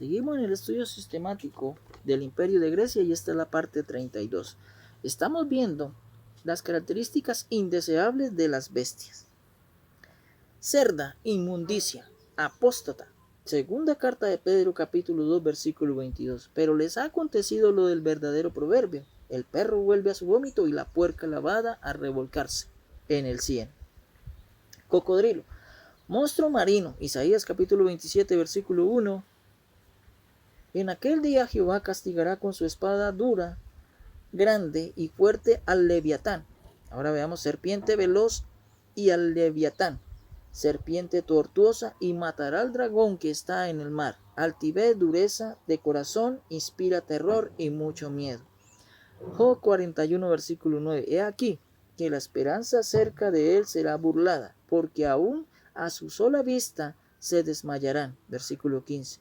Seguimos en el estudio sistemático del Imperio de Grecia y esta es la parte 32. Estamos viendo las características indeseables de las bestias. Cerda, inmundicia, apóstata. Segunda carta de Pedro, capítulo 2, versículo 22. Pero les ha acontecido lo del verdadero proverbio. El perro vuelve a su vómito y la puerca lavada a revolcarse en el cieno. Cocodrilo, monstruo marino. Isaías capítulo 27, versículo 1. En aquel día Jehová castigará con su espada dura, grande y fuerte al leviatán. Ahora veamos serpiente veloz y al leviatán, serpiente tortuosa, y matará al dragón que está en el mar. Altivez, dureza de corazón, inspira terror y mucho miedo. Job 41, versículo 9. He aquí que la esperanza cerca de él será burlada, porque aún a su sola vista se desmayarán. Versículo 15.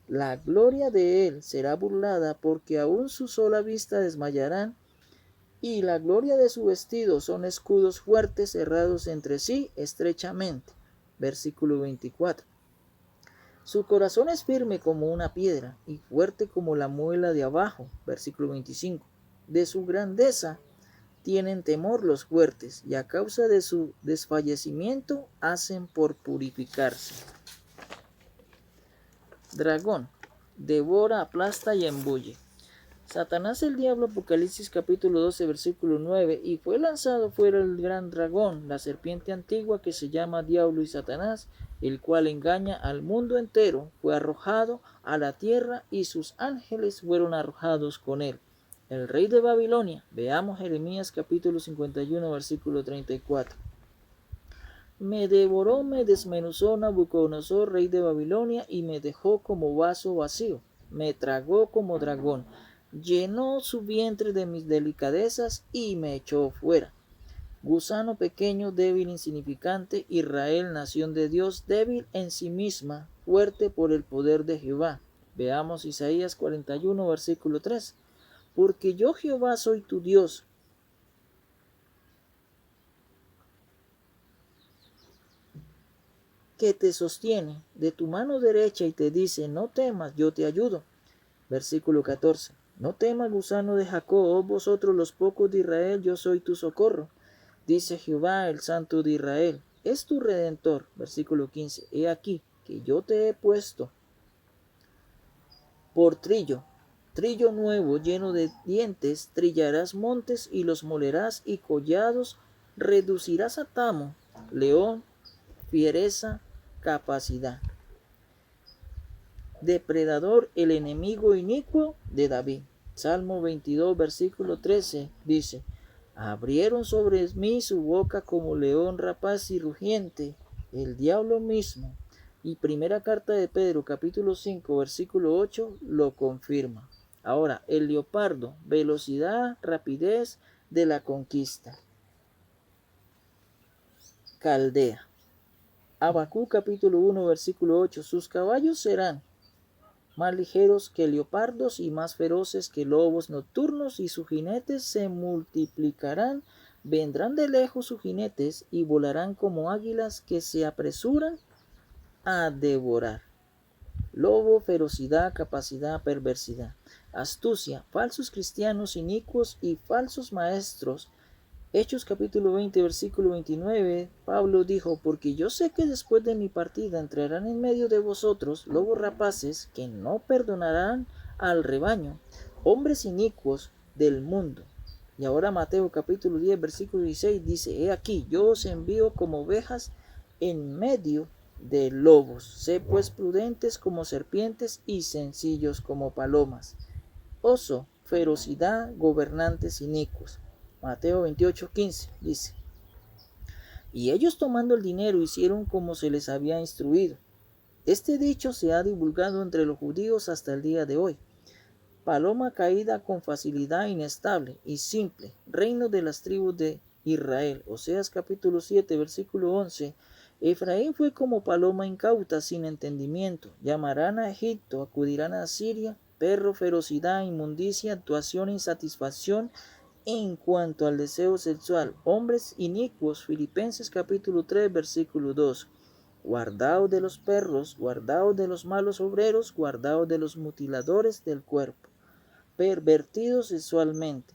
La gloria de él será burlada, porque aún su sola vista desmayarán, y la gloria de su vestido son escudos fuertes cerrados entre sí estrechamente. Versículo 24. Su corazón es firme como una piedra y fuerte como la muela de abajo. Versículo 25. De su grandeza tienen temor los fuertes, y a causa de su desfallecimiento hacen por purificarse. Dragón, devora, aplasta y embulle. Satanás el diablo, Apocalipsis capítulo 12, versículo 9, y fue lanzado fuera el gran dragón, la serpiente antigua que se llama Diablo y Satanás, el cual engaña al mundo entero, fue arrojado a la tierra y sus ángeles fueron arrojados con él. El rey de Babilonia, veamos Jeremías capítulo 51, versículo 34. Me devoró, me desmenuzó Nabucodonosor, rey de Babilonia, y me dejó como vaso vacío. Me tragó como dragón, llenó su vientre de mis delicadezas y me echó fuera. Gusano pequeño, débil, insignificante, Israel, nación de Dios, débil en sí misma, fuerte por el poder de Jehová. Veamos Isaías 41, versículo 3. Porque yo Jehová soy tu Dios, que te sostiene de tu mano derecha y te dice, no temas, yo te ayudo. Versículo 14. No temas, gusano de Jacob, vosotros los pocos de Israel, yo soy tu socorro. Dice Jehová, el Santo de Israel, es tu Redentor. Versículo 15. He aquí que yo te he puesto por trillo nuevo lleno de dientes, trillarás montes y los molerás, y collados reducirás a tamo, león, fiereza, capacidad. Depredador, el enemigo inicuo de David. Salmo 22, versículo 13 dice, abrieron sobre mí su boca como león rapaz y rugiente, el diablo mismo. Y primera carta de Pedro, capítulo 5, versículo 8, lo confirma. Ahora, el leopardo, velocidad, rapidez de la conquista. Caldea. Habacuc capítulo 1, versículo 8, sus caballos serán más ligeros que leopardos y más feroces que lobos nocturnos, y sus jinetes se multiplicarán. Vendrán de lejos sus jinetes y volarán como águilas que se apresuran a devorar. Lobo, ferocidad, capacidad, perversidad. Astucia, falsos cristianos inicuos y falsos maestros. Hechos capítulo 20, versículo 29, Pablo dijo, porque yo sé que después de mi partida entrarán en medio de vosotros lobos rapaces que no perdonarán al rebaño, hombres inicuos del mundo. Y ahora Mateo capítulo 10, versículo 16 dice, he aquí, yo os envío como ovejas en medio de lobos. Sé pues prudentes como serpientes y sencillos como palomas. Oso, ferocidad, gobernantes inicuos. Mateo 28, 15 dice, y ellos tomando el dinero hicieron como se les había instruido. Este dicho se ha divulgado entre los judíos hasta el día de hoy. Paloma caída con facilidad, inestable y simple, reino de las tribus de Israel. Oseas capítulo 7, versículo 11. Efraín fue como paloma incauta, sin entendimiento. Llamarán a Egipto, acudirán a Siria. Perro, ferocidad, inmundicia, actuación, insatisfacción en cuanto al deseo sexual. Hombres inicuos. Filipenses capítulo 3, versículo 2. guardaos de los perros, guardaos de los malos obreros, guardaos de los mutiladores del cuerpo, pervertidos sexualmente.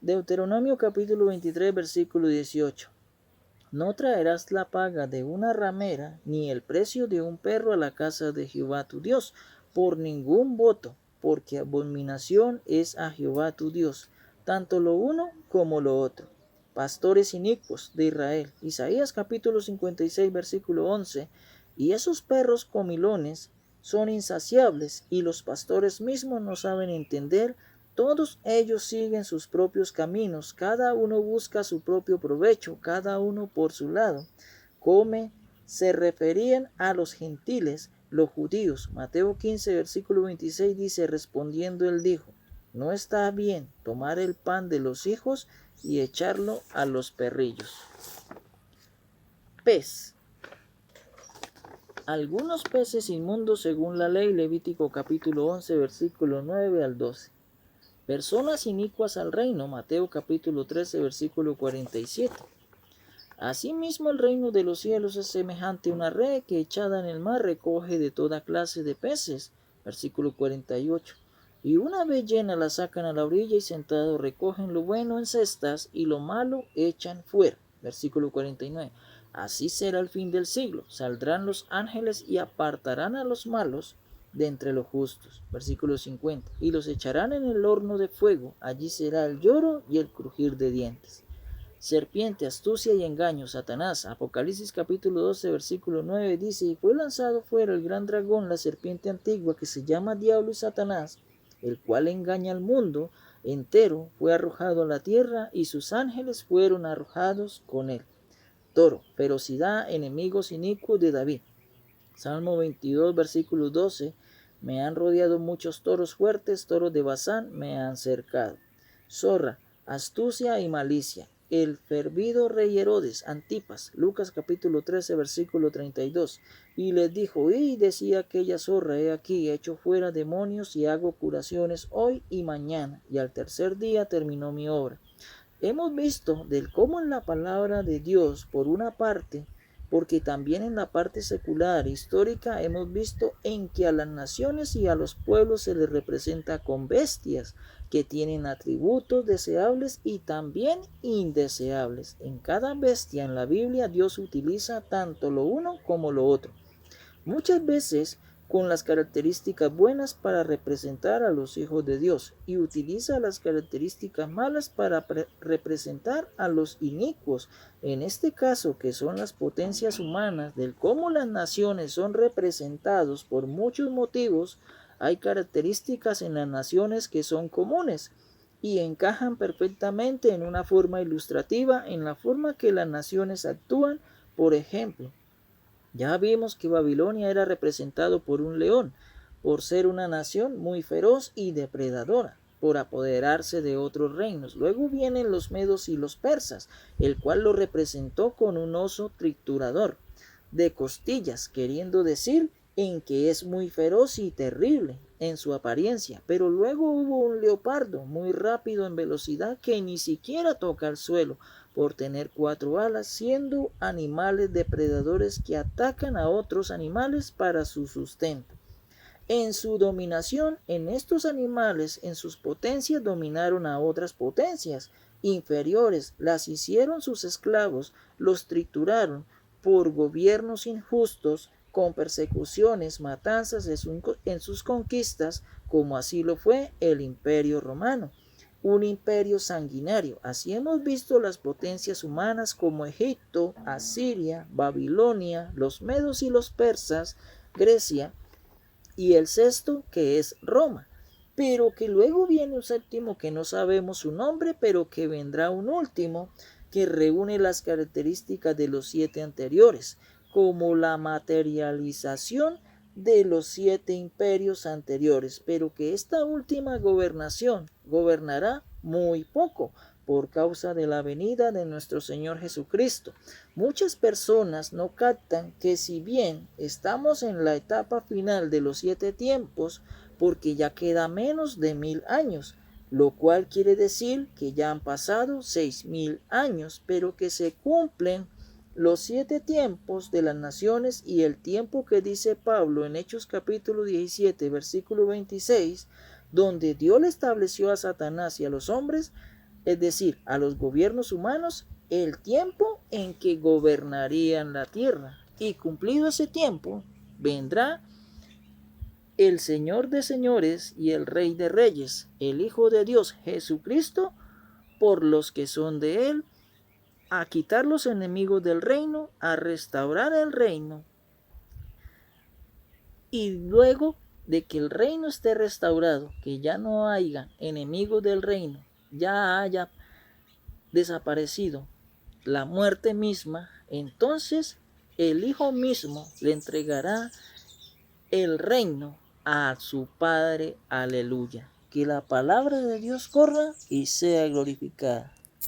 Deuteronomio capítulo 23, versículo 18. No traerás la paga de una ramera, ni el precio de un perro a la casa de Jehová tu Dios, por ningún voto, porque abominación es a Jehová tu Dios, tanto lo uno como lo otro. Pastores inicuos de Israel. Isaías capítulo 56, versículo 11. Y esos perros comilones son insaciables, y los pastores mismos no saben entender. Todos ellos siguen sus propios caminos, cada uno busca su propio provecho, cada uno por su lado. Come, se referían a los gentiles, los judíos. Mateo 15, versículo 26 dice, respondiendo él dijo, no está bien tomar el pan de los hijos y echarlo a los perrillos. Pez. Algunos peces inmundos según la ley, Levítico capítulo 11, versículo 9 al 12. Personas inicuas al reino, Mateo capítulo 13, versículo 47. Asimismo el reino de los cielos es semejante a una red que echada en el mar recoge de toda clase de peces, versículo 48. Y una vez llena la sacan a la orilla y sentado recogen lo bueno en cestas y lo malo echan fuera, versículo 49. Así será el fin del siglo, saldrán los ángeles y apartarán a los malos de entre los justos, versículo 50, y los echarán en el horno de fuego, allí será el lloro y el crujir de dientes. Serpiente, astucia y engaño, Satanás. Apocalipsis capítulo 12, versículo 9 dice, y fue lanzado fuera el gran dragón, la serpiente antigua, que se llama Diablo y Satanás, el cual engaña al mundo entero, fue arrojado a la tierra, y sus ángeles fueron arrojados con él. Toro, ferocidad, enemigos inicuos de David. Salmo 22, versículo 12, me han rodeado muchos toros fuertes, toros de Basán me han cercado. Zorra, astucia y malicia. El fervido rey Herodes, Antipas, Lucas capítulo 13, versículo 32. Y les dijo, y decía aquella zorra, he aquí, echo fuera demonios y hago curaciones hoy y mañana, y al tercer día terminó mi obra. Hemos visto del cómo en la palabra de Dios, por una parte, porque también en la parte secular, histórica, hemos visto en que a las naciones y a los pueblos se les representa con bestias que tienen atributos deseables y también indeseables. En cada bestia en la Biblia Dios utiliza tanto lo uno como lo otro. Muchas veces con las características buenas para representar a los hijos de Dios y utiliza las características malas para representar a los inicuos, en este caso que son las potencias humanas, del cómo las naciones son representados por muchos motivos. Hay características en las naciones que son comunes y encajan perfectamente en una forma ilustrativa en la forma que las naciones actúan. Por ejemplo, ya vimos que Babilonia era representado por un león, por ser una nación muy feroz y depredadora, por apoderarse de otros reinos. Luego vienen los medos y los persas, el cual lo representó con un oso triturador de costillas, queriendo decir en que es muy feroz y terrible en su apariencia. Pero luego hubo un leopardo muy rápido en velocidad que ni siquiera toca el suelo, por tener 4 alas, siendo animales depredadores que atacan a otros animales para su sustento. En su dominación, en estos animales, en sus potencias, dominaron a otras potencias inferiores, las hicieron sus esclavos, los trituraron por gobiernos injustos, con persecuciones, matanzas en sus conquistas, como así lo fue el Imperio Romano. Un imperio sanguinario. Así hemos visto las potencias humanas como Egipto, Asiria, Babilonia, los medos y los persas, Grecia, y el sexto que es Roma. Pero que luego viene un séptimo que no sabemos su nombre, pero que vendrá un último que reúne las características de los 7 anteriores, como la materialización de los 7 imperios anteriores, pero que esta última gobernación gobernará muy poco por causa de la venida de nuestro Señor Jesucristo. Muchas personas no captan que si bien estamos en la etapa final de los 7 tiempos, porque ya queda menos de 1000 años, lo cual quiere decir que ya han pasado 6000 años, pero que se cumplen los 7 tiempos de las naciones y el tiempo que dice Pablo en Hechos capítulo 17, versículo 26, donde Dios le estableció a Satanás y a los hombres, es decir, a los gobiernos humanos, el tiempo en que gobernarían la tierra. Y cumplido ese tiempo, vendrá el Señor de señores y el Rey de reyes, el Hijo de Dios Jesucristo, por los que son de él, a quitar los enemigos del reino, a restaurar el reino. Y luego de que el reino esté restaurado, que ya no haya enemigos del reino, ya haya desaparecido la muerte misma, entonces el Hijo mismo le entregará el reino a su Padre. Aleluya. Que la palabra de Dios corra y sea glorificada.